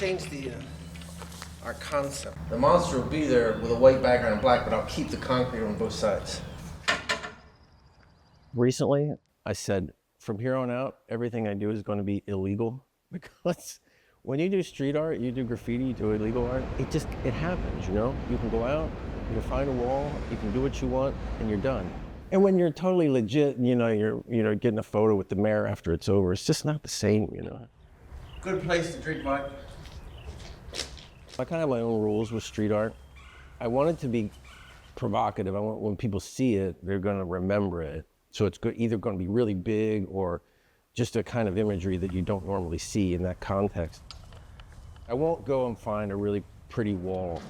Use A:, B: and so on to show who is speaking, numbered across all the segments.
A: change our concept. The monster will be there with a white background and black, but I'll keep the concrete on both sides. Recently, I said, from here on out, everything I do is going to be illegal, because when you do street art, you do graffiti, you do illegal art, it happens, you know? You can go out, you can find a wall, you can do what you want, and you're done. And when you're totally legit, you're getting a photo with the mayor after it's over, it's just not the same, you know? Good place to drink vodka. I kind of have my own rules with street art. I want it to be provocative. I want when people see it, they're going to remember it. So it's either going to be really big or just a kind of imagery that you don't normally see in that context. I won't go and find a really pretty wall.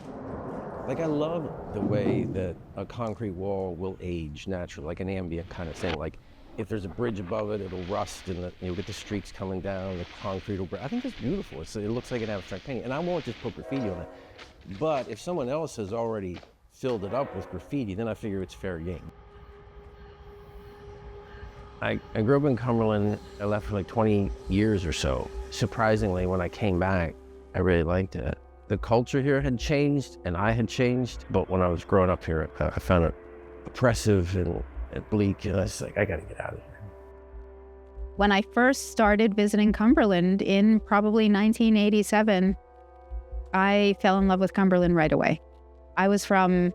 A: Like, I love the way that a concrete wall will age naturally, like an ambient kind of thing. Like, if there's a bridge above it, it'll rust and you'll get the streaks coming down, the concrete will break. I think it's beautiful. It looks like an abstract painting. And I won't just put graffiti on it. But if someone else has already filled it up with graffiti, then I figure it's fair game. I grew up in Cumberland. I left for like 20 years or so. Surprisingly, when I came back, I really liked it. The culture here had changed and I had changed, but when I was growing up here, I found it oppressive and bleak, and I was like, I gotta get out of here.
B: When I first started visiting Cumberland in probably 1987, I fell in love with Cumberland right away. I was from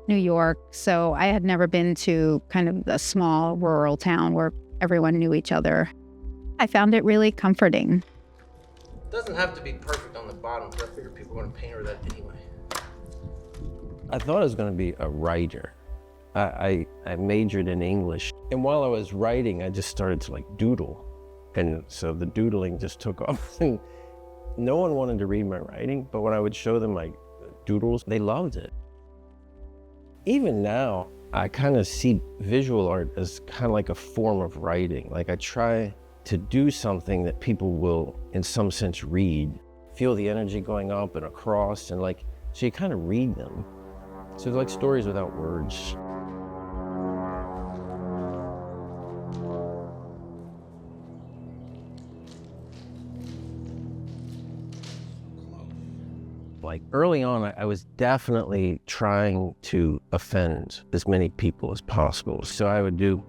B: New York, so I had never been to kind of a small rural town where everyone knew each other. I found it really comforting.
A: It doesn't have to be perfect on the bottom, because I figure people are going to paint over that anyway. I thought I was going to be a writer. I majored in English, and while I was writing, I just started to like doodle. And so the doodling just took off, and no one wanted to read my writing, but when I would show them my doodles, they loved it. Even now, I kind of see visual art as kind of like a form of writing. Like, I try to do something that people will, in some sense, read. Feel the energy going up and across, and like, so you kind of read them. So they're like stories without words. Like, early on, I was definitely trying to offend as many people as possible. So I would do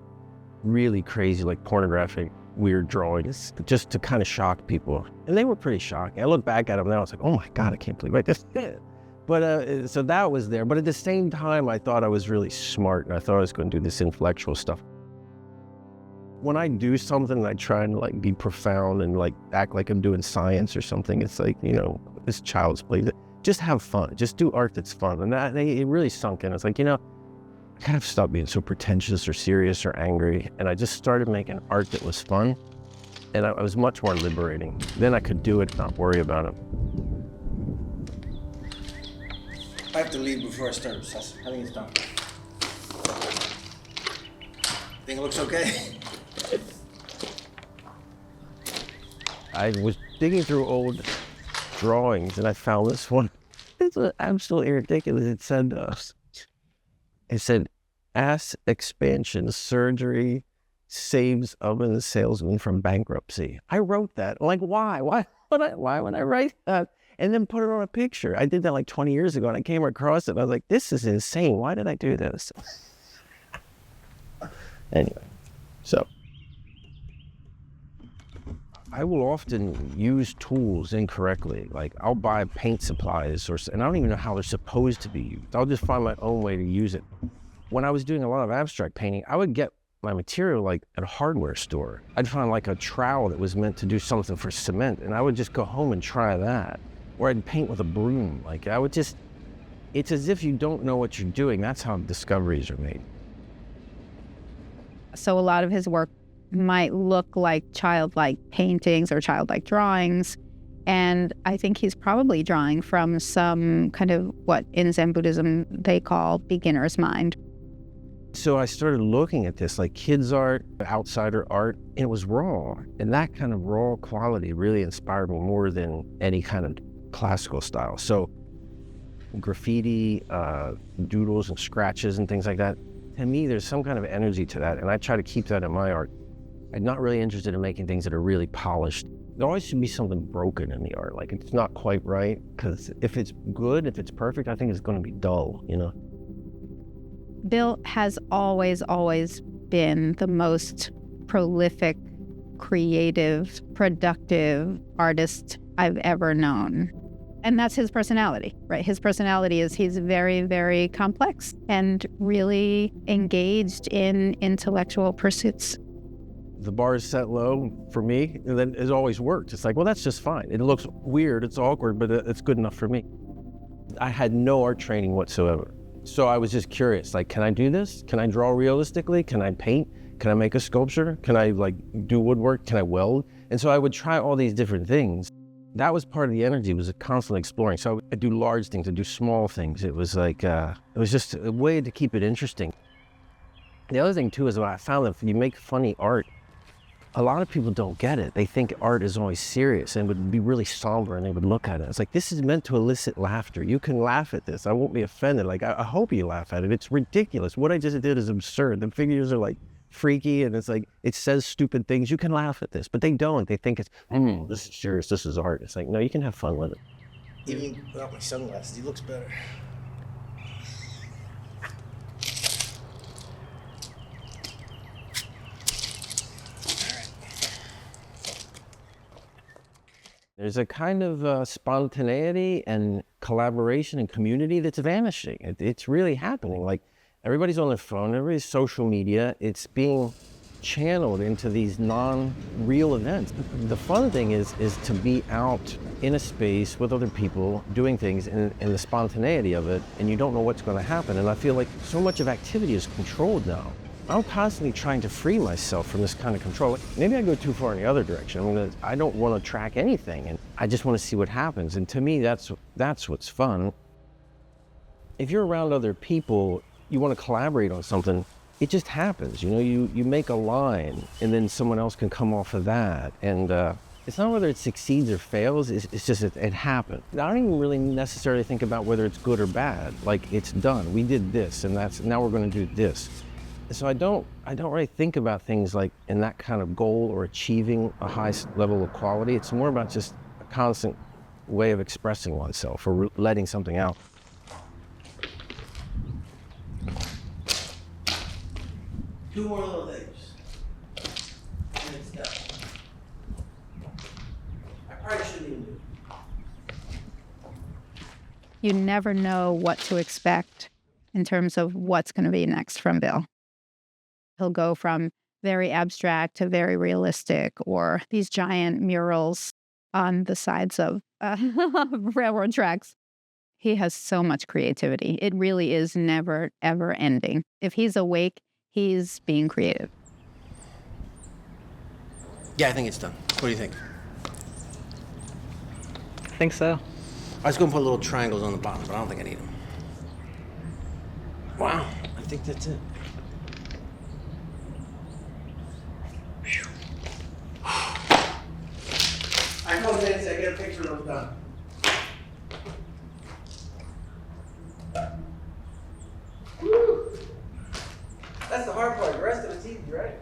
A: really crazy, like pornographic, weird drawings just to kind of shock people. And they were pretty shocking. I look back at them now, it's like, oh my God, I can't believe I just did it. But so that was there. But at the same time, I thought I was really smart, and I thought I was going to do this intellectual stuff. When I do something, I try and like be profound and like act like I'm doing science or something. It's like, this child's play. Just have fun. Just do art that's fun. And it really sunk in. It's like, I kind of stopped being so pretentious or serious or angry. And I just started making art that was fun. And I was much more liberating. Then I could do it and not worry about it. I have to leave before I start obsessing. I think it's done. Think it looks okay? I was digging through old drawings and I found this one. It's absolutely ridiculous. It said, ass expansion surgery saves oven salesman from bankruptcy. I wrote that. I'm like, why? Why would I write that? And then put it on a picture. I did that like 20 years ago, and I came across it and I was like, this is insane. Why did I do this? Anyway, so I will often use tools incorrectly. Like, I'll buy paint supplies, and I don't even know how they're supposed to be used. I'll just find my own way to use it. When I was doing a lot of abstract painting, I would get my material like at a hardware store. I'd find like a trowel that was meant to do something for cement, and I would just go home and try that. Or I'd paint with a broom. Like, it's as if you don't know what you're doing. That's how discoveries are made.
B: So a lot of his work might look like childlike paintings or childlike drawings. And I think he's probably drawing from some kind of what in Zen Buddhism they call beginner's mind.
A: So I started looking at this like kids art, outsider art, and it was raw. And that kind of raw quality really inspired me more than any kind of classical style. So graffiti, doodles and scratches and things like that, to me, there's some kind of energy to that. And I try to keep that in my art. I'm not really interested in making things that are really polished. There always should be something broken in the art. Like it's not quite right, because if it's good, if it's perfect, I think it's going to be dull, you know?
B: Bill has always been the most prolific, creative, productive artist I've ever known. And that's his personality, right? His personality is he's very, very complex and really engaged in intellectual pursuits.
A: The bar is set low for me, and then it always worked. It's like, well, that's just fine. It looks weird, it's awkward, but it's good enough for me. I had no art training whatsoever. So I was just curious, like, can I do this? Can I draw realistically? Can I paint? Can I make a sculpture? Can I like do woodwork? Can I weld? And so I would try all these different things. That was part of the energy, was constantly exploring. So I'd do large things, I'd do small things. It was like, it was just a way to keep it interesting. The other thing too is I found that if you make funny art, a lot of people don't get it. They think art is always serious and would be really somber, and they would look at it. It's like, this is meant to elicit laughter. You can laugh at this. I won't be offended. Like, I hope you laugh at it. It's ridiculous. What I just did is absurd. The figures are like freaky, and it's like, it says stupid things. You can laugh at this, but they don't. They think it's, this is serious. This is art. It's like, no, you can have fun with it. Even without my sunglasses, he looks better. There's a kind of spontaneity and collaboration and community that's vanishing. It's really happening. Like, everybody's on their phone, everybody's social media. It's being channeled into these non-real events. The fun thing is to be out in a space with other people doing things, and the spontaneity of it, and you don't know what's going to happen. And I feel like so much of activity is controlled now. I'm constantly trying to free myself from this kind of control. Maybe I go too far in the other direction. I mean, I don't want to track anything, and I just want to see what happens. And to me, that's what's fun. If you're around other people, you want to collaborate on something, it just happens. You know, you make a line, and then someone else can come off of that. And it's not whether it succeeds or fails, it's just it happened. I don't even really necessarily think about whether it's good or bad. Like, it's done. We did this, and now we're going to do this. So I don't really think about things like in that kind of goal or achieving a high level of quality. It's more about just a constant way of expressing oneself or letting something out. Two more little things, and it's done. I probably shouldn't even do it.
B: You never know what to expect in terms of what's going to be next from Bill. He'll go from very abstract to very realistic, or these giant murals on the sides of railroad tracks. He has so much creativity. It really is never, ever ending. If he's awake, he's being creative.
A: Yeah, I think it's done. What do you think?
C: I think so.
A: I was going to put little triangles on the bottom, but I don't think I need them. Wow, I think that's it. I know Nancy, I get a picture of them done. Woo! That's the hard part. The rest of it's easy, right?